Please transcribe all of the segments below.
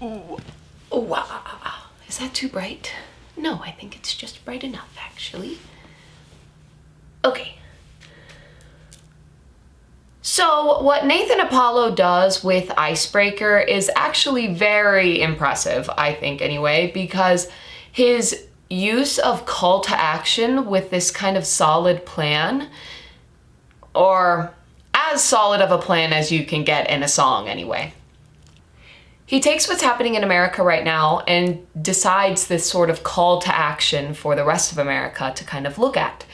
Ooh. Oh, wow. Is that too bright? No, I think it's just bright enough, actually. Okay. So what Nathan Apollo does with Icebreaker is actually very impressive, I think anyway, because his use of call to action with this kind of solid plan, or as solid of a plan as you can get in a song anyway. He takes what's happening in America right now and decides this sort of call to action for the rest of America to kind of look at.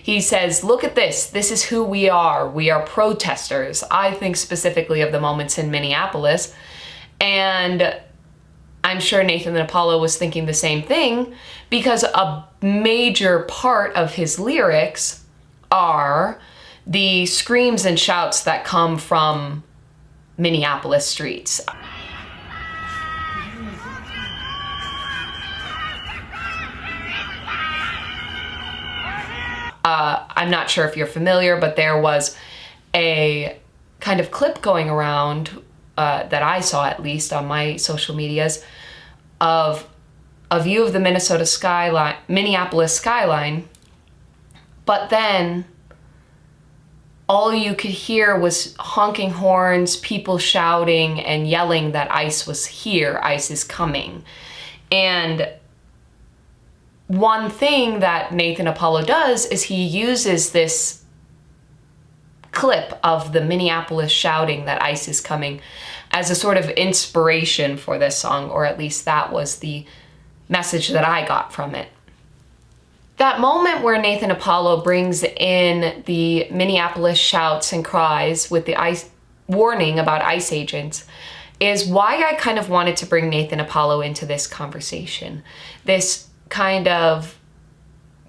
He says, look at this. This is who we are. We are protesters. I think specifically of the moments in Minneapolis. And I'm sure Nathan Apollo was thinking the same thing, because a major part of his lyrics are the screams and shouts that come from Minneapolis streets. I'm not sure if you're familiar, but there was a kind of clip going around that I saw, at least on my social medias, of a view of the Minneapolis skyline, but then all you could hear was honking horns, people shouting and yelling that ICE was here, ICE is coming. And one thing that Nathan Apollo does is he uses this clip of the Minneapolis shouting that ICE is coming as a sort of inspiration for this song, or at least that was the message that I got from it. That moment where Nathan Apollo brings in the Minneapolis shouts and cries with the ICE warning about ICE agents is why I kind of wanted to bring Nathan Apollo into this conversation. This kind of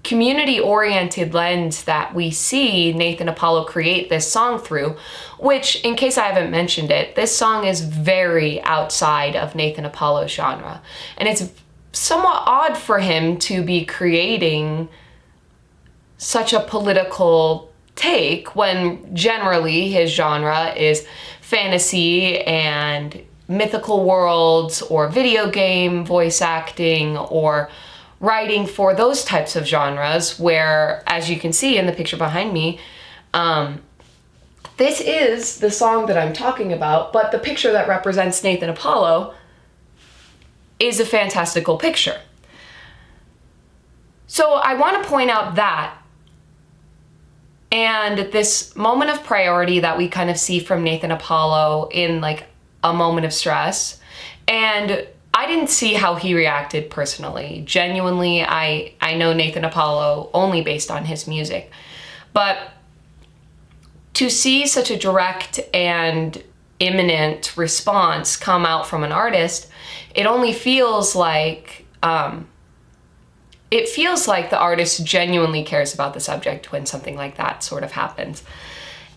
community-oriented lens that we see Nathan Apollo create this song through, which, in case I haven't mentioned it, this song is very outside of Nathan Apollo's genre. And it's somewhat odd for him to be creating such a political take when generally his genre is fantasy and mythical worlds, or video game voice acting, or writing for those types of genres, where, as you can see in the picture behind me, this is the song that I'm talking about, but the picture that represents Nathan Apollo is a fantastical picture. So I want to point out that, and this moment of priority that we kind of see from Nathan Apollo in like a moment of stress. And I didn't see how he reacted personally. Genuinely, I know Nathan Apollo only based on his music. But to see such a direct and imminent response come out from an artist, it only feels like the artist genuinely cares about the subject when something like that sort of happens.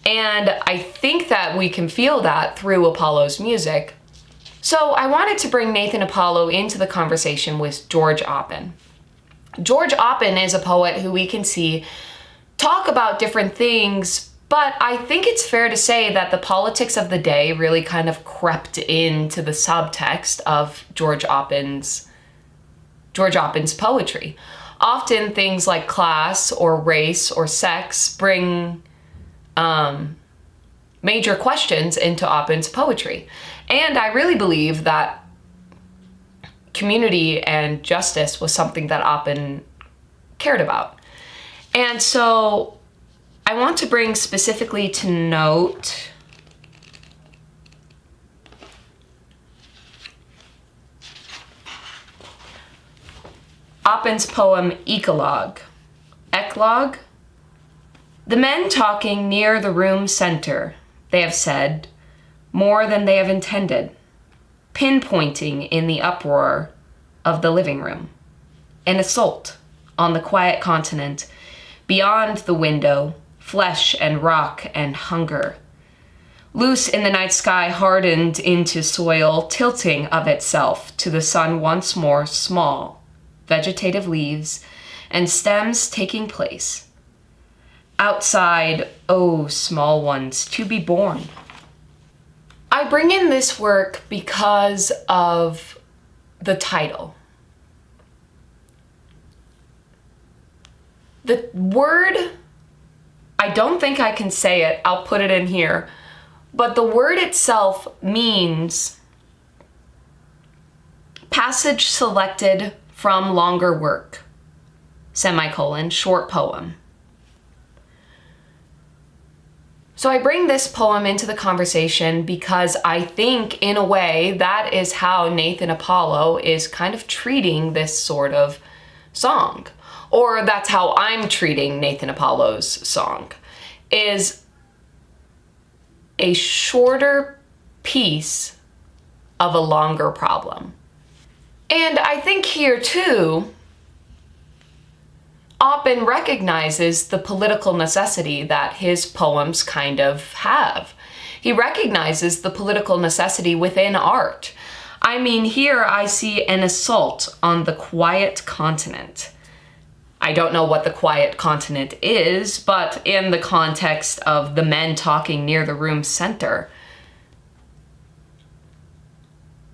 And I think that we can feel that through Apollo's music. So I wanted to bring Nathan Apollo into the conversation with George Oppen. George Oppen is a poet who we can see talk about different things, but I think it's fair to say that the politics of the day really kind of crept into the subtext of George Oppen's poetry. Often things like class or race or sex bring major questions into Oppen's poetry. And I really believe that community and justice was something that Oppen cared about. And so I want to bring specifically to note Oppen's poem Eclogue. The men talking near the room center, they have said, more than they have intended, pinpointing in the uproar of the living room. An assault on the quiet continent, beyond the window, flesh and rock and hunger. Loose in the night sky, hardened into soil, tilting of itself to the sun once more, small, vegetative leaves and stems taking place. Outside, oh, small ones, to be born. I bring in this work because of the title. The word, I don't think I can say it, I'll put it in here, but the word itself means passage selected from longer work, semicolon, short poem. So I bring this poem into the conversation because I think, in a way, that is how Nathan Apollo is kind of treating this sort of song. Or that's how I'm treating Nathan Apollo's song, is a shorter piece of a longer problem. And I think here, too, Oppen recognizes the political necessity that his poems kind of have. He recognizes the political necessity within art. I mean, here I see an assault on the quiet continent. I don't know what the quiet continent is, but in the context of the men talking near the room's center,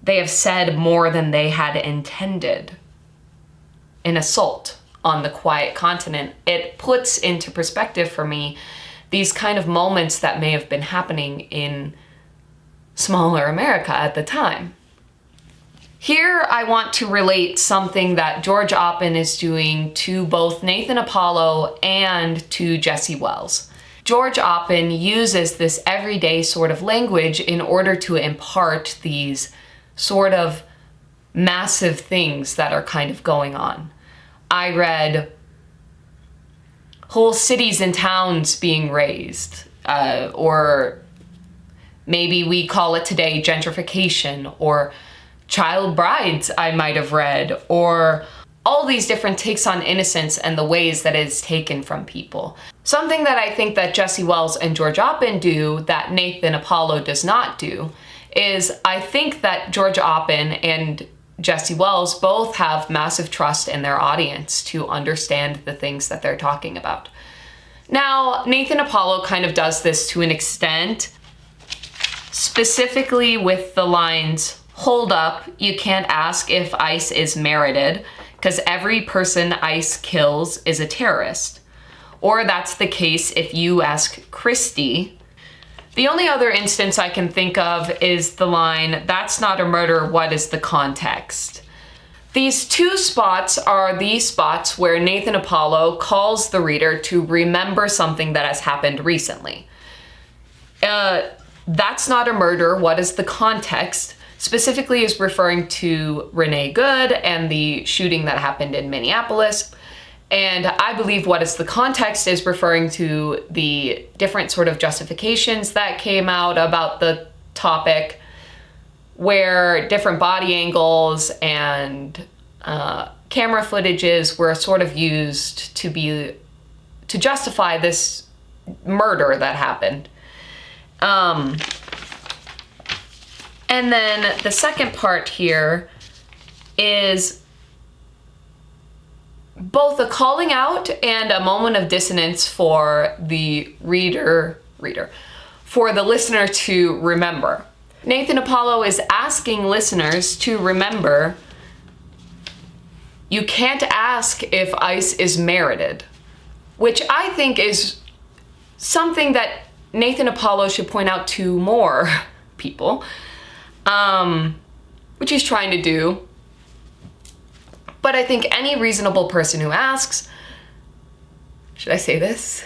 they have said more than they had intended. An assault on the quiet continent. It puts into perspective for me these kind of moments that may have been happening in smaller America at the time. Here I want to relate something that George Oppen is doing to both Nathan Apollo and to Jesse Wells. George Oppen uses this everyday sort of language in order to impart these sort of massive things that are kind of going on. I read whole cities and towns being razed, or maybe we call it today gentrification, or child brides I might have read, or all these different takes on innocence and the ways that it is taken from people. Something that I think that Jesse Wells and George Oppen do that Nathan Apollo does not do is I think that George Oppen and Jesse Wells both have massive trust in their audience to understand the things that they're talking about. Now, Nathan Apollo kind of does this to an extent, specifically with the lines, "Hold up, you can't ask if ICE is merited, because every person ICE kills is a terrorist." Or that's the case if you ask Christie. The only other instance I can think of is the line, "That's not a murder, what is the context?" These two spots are the spots where Nathan Apollo calls the reader to remember something that has happened recently. That's not a murder, what is the context? Specifically is referring to Renee Good and the shooting that happened in Minneapolis. And I believe what is the context is referring to the different sort of justifications that came out about the topic, where different body angles and camera footages were sort of used to justify this murder that happened. And then the second part here is both a calling out and a moment of dissonance for the for the listener to remember. Nathan Apollo is asking listeners to remember, you can't ask if ICE is merited, which I think is something that Nathan Apollo should point out to more people, which he's trying to do. But I think any reasonable person who asks, should I say this?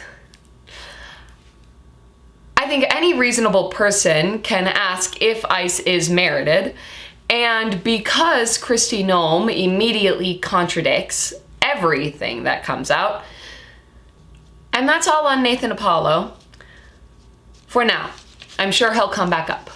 I think any reasonable person can ask if ICE is merited, and because Kristi Noem immediately contradicts everything that comes out, and that's all on Nathan Apollo for now. I'm sure he'll come back up.